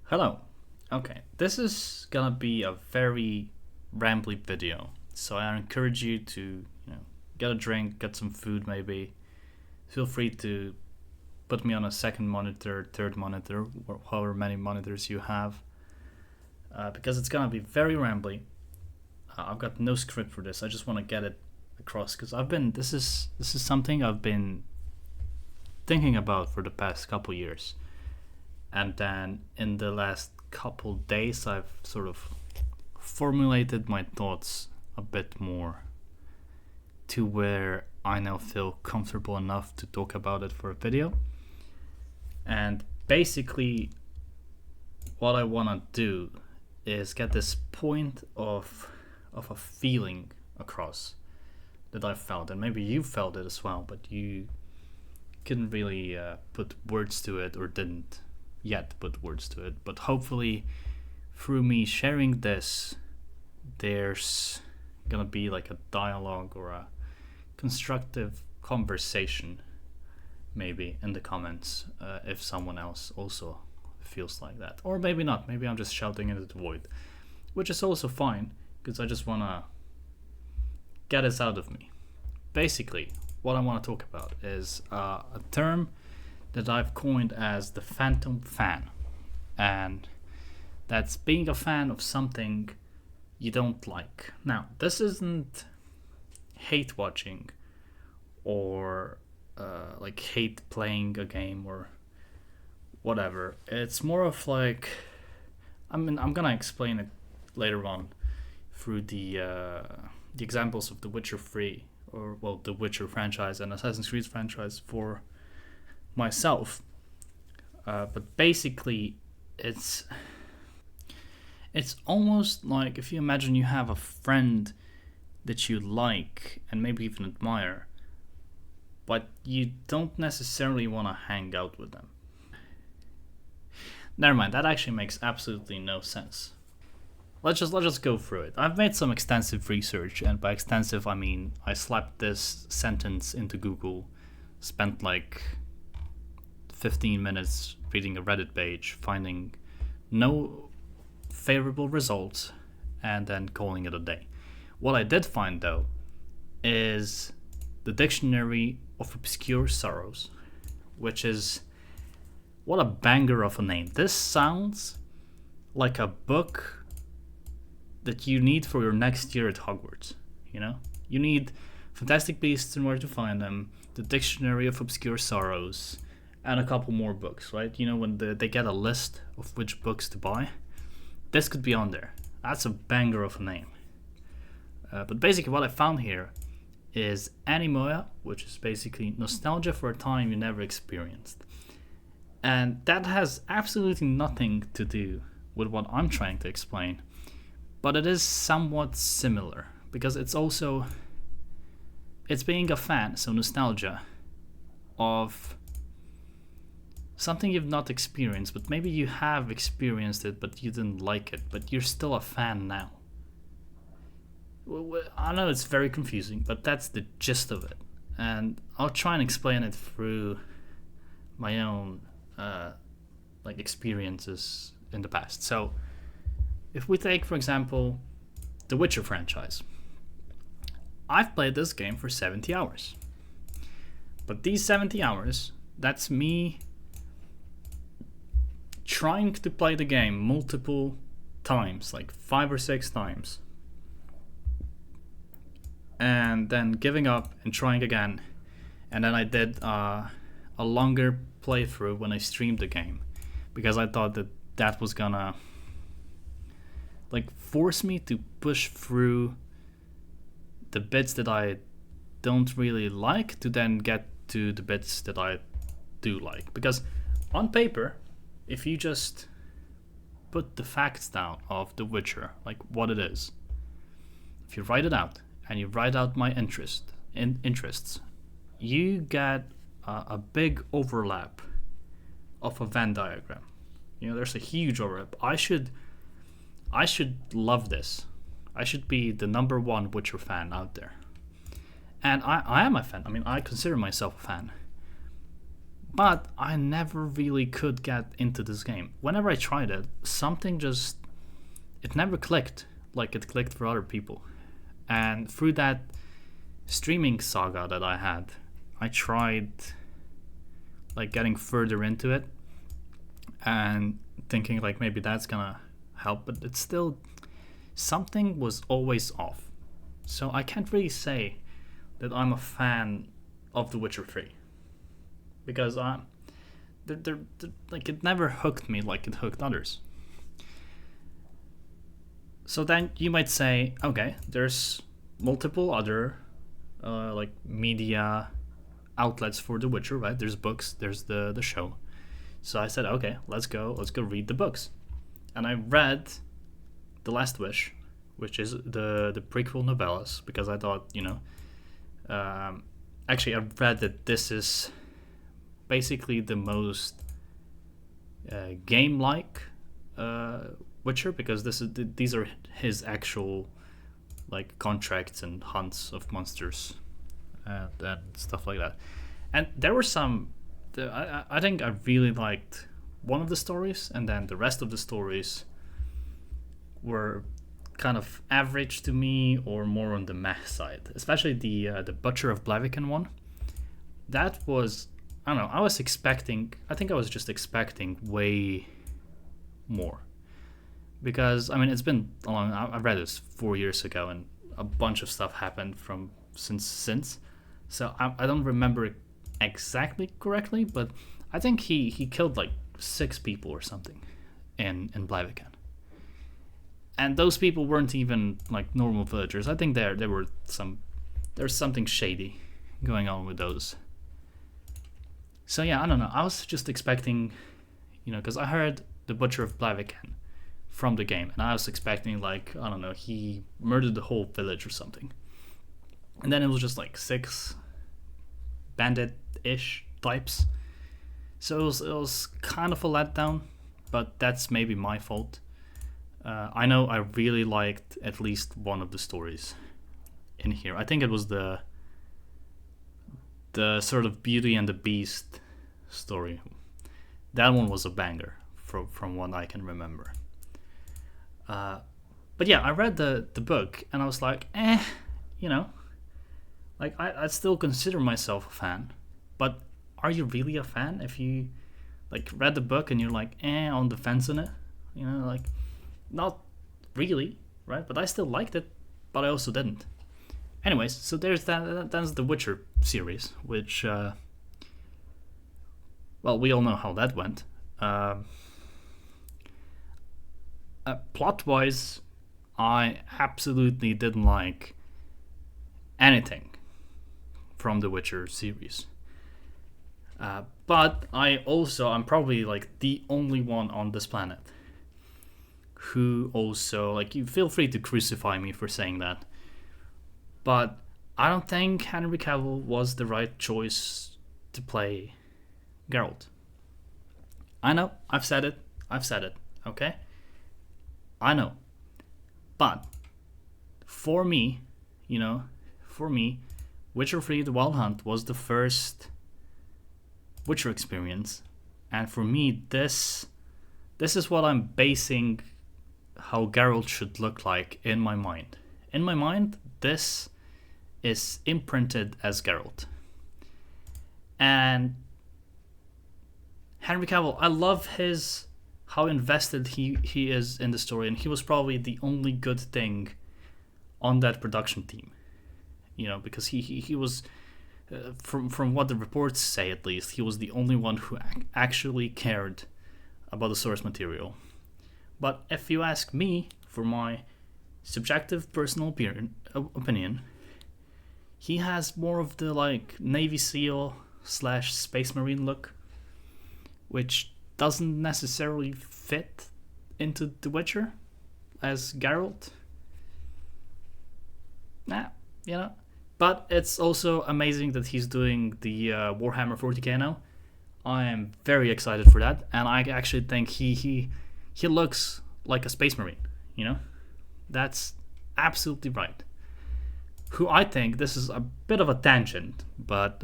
Hello. Okay, this is gonna be a very rambly video, so I encourage you to, get a drink, get some food maybe. Feel free to put me on a second monitor, third monitor, or however many monitors you have, because it's gonna be very rambly. I've got no script for this. I just want to get it across because this is something I've been thinking about for the past couple years. And then in the last couple days I've sort of formulated my thoughts a bit more to where I now feel comfortable enough to talk about it for a video. And basically what I want to do is get this point of a feeling across that I felt, and maybe you felt it as well, but you couldn't really put words to it, or didn't yet put words to it. But hopefully through me sharing this, there's gonna be like a dialogue or a constructive conversation maybe in the comments, if someone else also feels like that, or maybe not. Maybe I'm just shouting into the void, which is also fine because I just want to get this out of me. Basically what I want to talk about is a term that I've coined as the phantom fan, and that's being a fan of something you don't like. Now, this isn't hate watching or like hate playing a game or whatever. It's more of like, I'm gonna explain it later on through the examples of The Witcher 3, or well, the Witcher franchise and Assassin's Creed franchise for myself. But basically, it's almost like if you imagine you have a friend that you like and maybe even admire, but you don't necessarily want to hang out with them. Never mind, that actually makes absolutely no sense. Let's just go through it. I've made some extensive research, and by extensive I mean I slapped this sentence into Google, spent like 15 minutes reading a Reddit page, finding no favorable results, and then calling it a day. What I did find though is the Dictionary of Obscure Sorrows, which is, what a banger of a name. This sounds like a book that you need for your next year at Hogwarts. You need Fantastic Beasts and Where to Find Them, the Dictionary of Obscure Sorrows, and a couple more books, right? When they get a list of which books to buy, this could be on there. That's a banger of a name. But basically what I found here is Animoya, which is basically nostalgia for a time you never experienced. And that has absolutely nothing to do with what I'm trying to explain, but it is somewhat similar because it's being a fan, so nostalgia, of something you've not experienced, but maybe you have experienced it but you didn't like it, but you're still a fan now. I know it's very confusing, but that's the gist of it, and I'll try and explain it through my own experiences in the past. So if we take, for example, the Witcher franchise, I've played this game for 70 hours, but these 70 hours, that's me trying to play the game multiple times, like 5 or 6 times, and then giving up and trying again. And then I did a longer playthrough when I streamed the game, because I thought that was gonna force me to push through the bits that I don't really like to then get to the bits that I do like. Because on paper, if you just put the facts down of The Witcher, like what it is, if you write it out and you write out my interests, you get a big overlap of a Venn diagram. There's a huge overlap. I should love this. I should be the number one Witcher fan out there. And I am a fan. I mean, I consider myself a fan. But I never really could get into this game. Whenever I tried it, something just, it never clicked like it clicked for other people. And through that streaming saga that I had, I tried like getting further into it and thinking like maybe that's gonna help, but it's still, something was always off. So I can't really say that I'm a fan of The Witcher 3 because like it never hooked me like it hooked others. So then you might say, okay, there's multiple other like media outlets for The Witcher, right? There's books, there's the show. So I said, okay, let's go read the books, and I read The Last Wish, which is the prequel novellas, because I thought, actually I read that this is basically the most game-like Witcher, because these are his actual like contracts and hunts of monsters and stuff like that. And there were some. I think I really liked one of the stories, and then the rest of the stories were kind of average to me or more on the meh side. Especially the Butcher of Blaviken one. That was, I don't know. I was expecting. I think I was just expecting way more, because I mean it's been a long. I read this 4 years ago, and a bunch of stuff happened from since. So I don't remember it exactly correctly, but I think he killed like 6 people or something in Blaviken. And those people weren't even like normal villagers. I think there's something shady going on with those. So yeah, I don't know. I was just expecting, because I heard the Butcher of Blaviken from the game, and I was expecting like, I don't know, he murdered the whole village or something. And then it was just like 6 bandit-ish types. So it was kind of a letdown, but that's maybe my fault. I know I really liked at least one of the stories in here. I think it was the sort of Beauty and the Beast story. That one was a banger from what I can remember. But yeah, I read the book and I was like, like I still consider myself a fan. But are you really a fan if you like read the book and you're like on the fence on it? Like not really, right? But I still liked it, but I also didn't. Anyways, so there's that's the Witcher series, which well, we all know how that went. Plot-wise, I absolutely didn't like anything from the Witcher series. But I'm probably like the only one on this planet who also, like, you feel free to crucify me for saying that, but I don't think Henry Cavill was the right choice to play Geralt. I know, I've said it, okay? I know. But for me, Witcher 3 The Wild Hunt was the first Witcher experience. And for me, this is what I'm basing how Geralt should look like in my mind. In my mind, this is imprinted as Geralt. And Henry Cavill, I love how invested he is in the story, and he was probably the only good thing on that production team. Because he was, from what the reports say at least, he was the only one who actually cared about the source material. But if you ask me for my subjective personal opinion, he has more of the like Navy SEAL / Space Marine look, which doesn't necessarily fit into The Witcher as Geralt. But it's also amazing that he's doing the Warhammer 40k now. I am very excited for that, and I actually think he looks like a Space Marine. That's absolutely right. Who I think, this is a bit of a tangent, but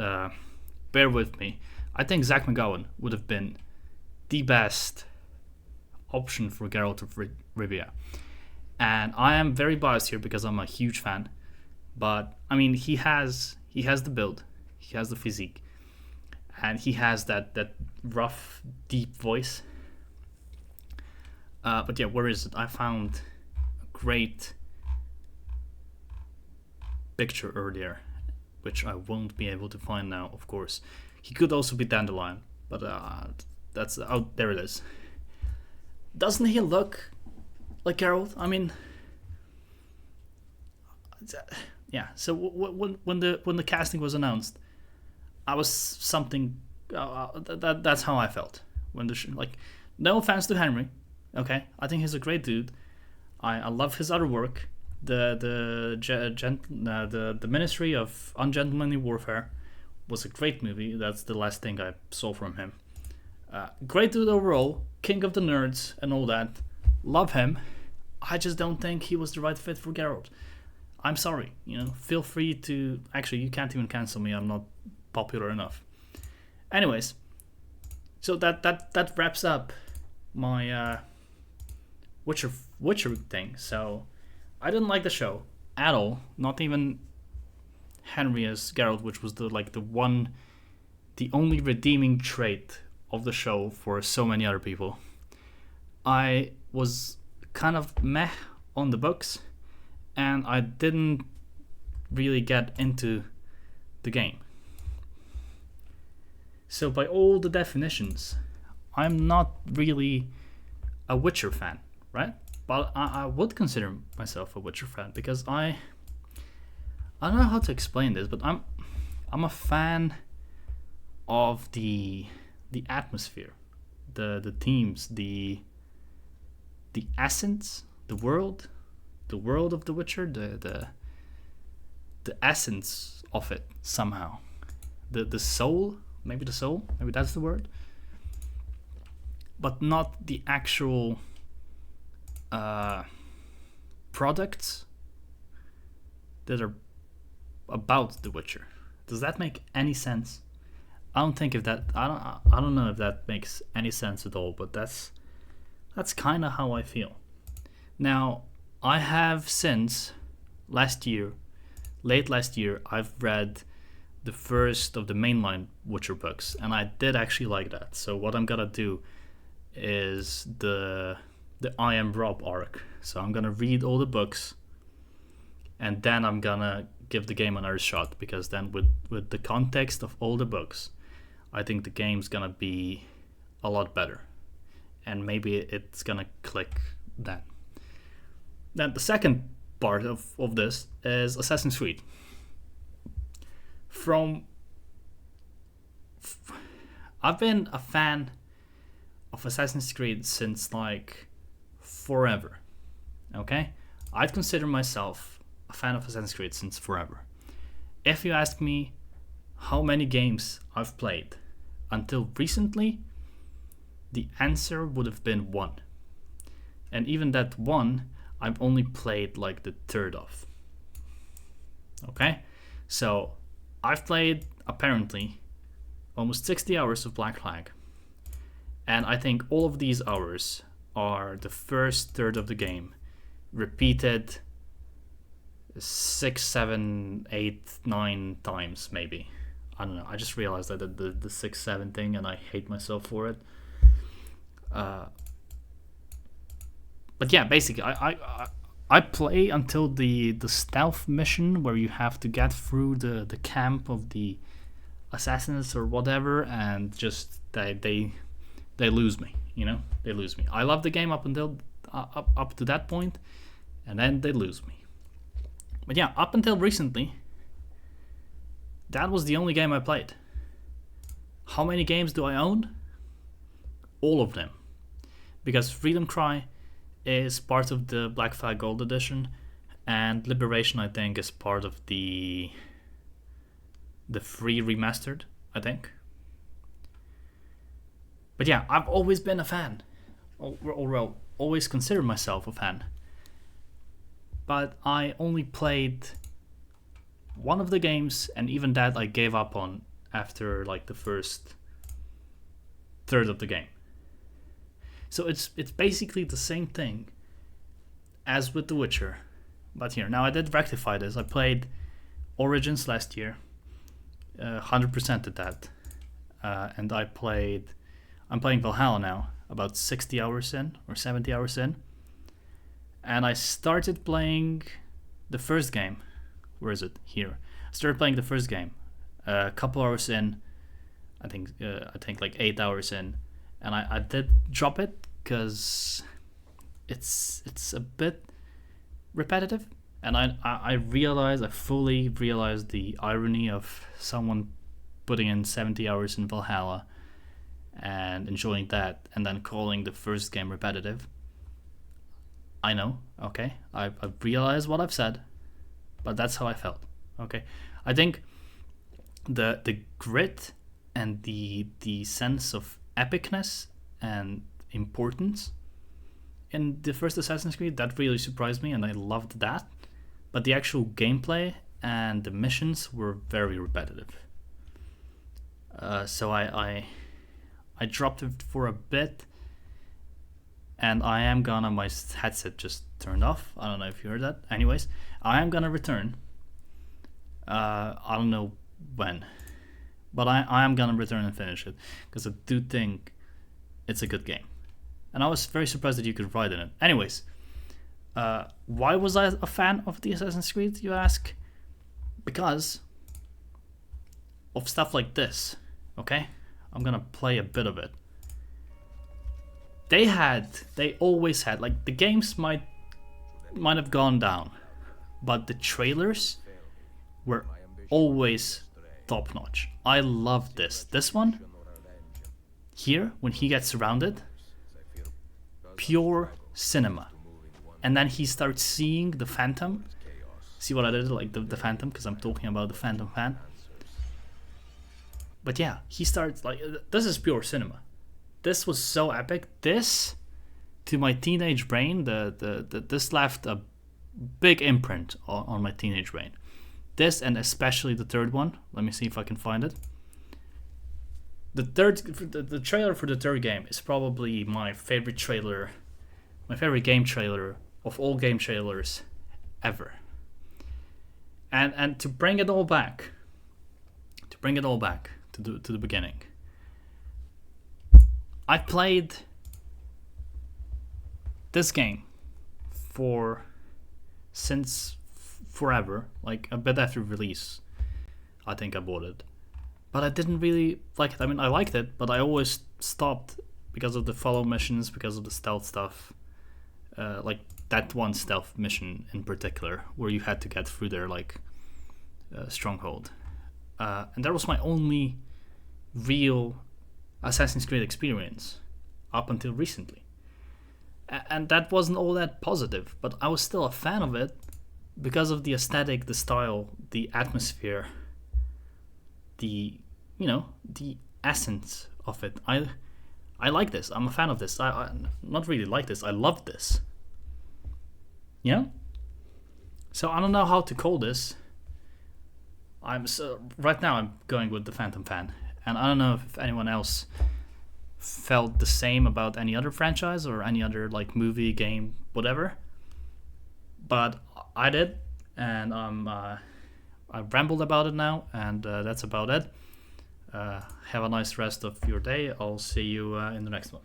bear with me. I think Zach McGowan would have been the best option for Geralt of Rivia. And I am very biased here because I'm a huge fan. But I mean, he has the build, he has the physique, and he has that rough, deep voice. But yeah, where is it? I found a great picture earlier, which I won't be able to find now, of course. He could also be Dandelion, but that's there it is. Doesn't he look like Geralt? I mean, yeah. So when the casting was announced, I was something. That's how I felt when like. No offense to Henry, okay. I think he's a great dude. I love his other work. The Ministry of Ungentlemanly Warfare was a great movie. That's the last thing I saw from him. Great dude overall, king of the nerds and all that. Love him. I just don't think he was the right fit for Geralt. I'm sorry. Feel free to. Actually, you can't even cancel me. I'm not popular enough. Anyways, so that wraps up my Witcher thing. So I didn't like the show at all. Not even Henry as Geralt, which was the only redeeming trait of the show for so many other people. I was kind of meh on the books, and I didn't really get into the game. So by all the definitions, I'm not really a Witcher fan, right? But I would consider myself a Witcher fan because I don't know how to explain this, but I'm a fan of the atmosphere, the themes, the essence, the world of The Witcher, the essence of it somehow, the soul, maybe that's the word, but not the actual products that are about The Witcher. Does that make any sense? I don't know if that makes any sense at all, but that's kind of how I feel. Now, I have since late last year, I've read the first of the mainline Witcher books, and I did actually like that. So what I'm gonna do is the I Am Rob arc. So I'm gonna read all the books, and then I'm gonna give the game another shot, because then with the context of all the books, I think the game's gonna be a lot better, and maybe it's gonna click then. Then the second part of this is Assassin's Creed. I've been a fan of Assassin's Creed since like forever. Okay? I'd consider myself a fan of Assassin's Creed since forever. If you ask me how many games I've played until recently, the answer would have been 1. And even that 1, I've only played like the third of. Okay? So I've played apparently almost 60 hours of Black Flag. And I think all of these hours are the first third of the game, repeated 6, 7, 8, 9 times maybe. I don't know. I just realized I did the 6, 7 thing, and I hate myself for it. But yeah, basically, I play until the stealth mission where you have to get through the camp of the assassins or whatever, and just they lose me. They lose me. I love the game up until up to that point, and then they lose me. But yeah, up until recently, that was the only game I played. How many games do I own? All of them. Because Freedom Cry is part of the Black Flag Gold Edition, and Liberation, I think, is part of the free remastered, I think. But yeah, I've always been a fan. Or well, always considered myself a fan. But I only played one of the games, and even that I gave up on after like the first third of the game. So it's basically the same thing as with The Witcher, but here. Now I did rectify this. I played Origins last year, 100% at that, and I'm playing Valhalla now, about 60 hours in or 70 hours in, and I started playing the first game. Where is it? Here. I started playing the first game, a couple hours in. I think like 8 hours in, and I did drop it because it's a bit repetitive, and I fully realized the irony of someone putting in 70 hours in Valhalla and enjoying that, and then calling the first game repetitive. I know, okay, I've realized what I've said, but that's how I felt. Okay, I think the grit and the sense of epicness and importance in the first Assassin's Creed, that really surprised me, and I loved that. But the actual gameplay and the missions were very repetitive. So I dropped it for a bit, and I am gonna, my headset just turned off. I don't know if you heard that. Anyways, I am gonna return. I don't know when, but I am gonna return and finish it because I do think it's a good game, and I was very surprised that you could ride in it. Anyways, why was I a fan of the Assassin's Creed, you ask? Because of stuff like this. Okay, I'm gonna play a bit of it. They always had, like, the games might have gone down, but the trailers were always top notch. I loved this one here, when he gets surrounded, pure cinema. And then he starts seeing the Phantom. See what I did, like the Phantom, because I'm talking about the Phantom fan. But yeah, he starts, like, this is pure cinema. This was so epic. This, to my teenage brain, this left a big imprint on my teenage brain. This, and especially the third one. Let me see if I can find it. The trailer for the third game is probably my favorite trailer, my favorite game trailer of all game trailers ever. And to bring it all back, to the beginning. I played this game since forever, like a bit after release. I think I bought it, but I didn't really like it. I mean, I liked it, but I always stopped because of the follow missions, because of the stealth stuff. Like that one stealth mission in particular, where you had to get through their stronghold, and that was my only real Assassin's Creed experience up until recently, and that wasn't all that positive. But I was still a fan of it because of the aesthetic, the style, the atmosphere, the essence of it. I like this. I'm a fan of this. I not really like this. I love this. Yeah. So I don't know how to call this. Right now I'm going with the Phantom fan, and I don't know if anyone else felt the same about any other franchise or any other movie, game, whatever. But I did, and I rambled about it now, and that's about it. Have a nice rest of your day. I'll see you in the next one.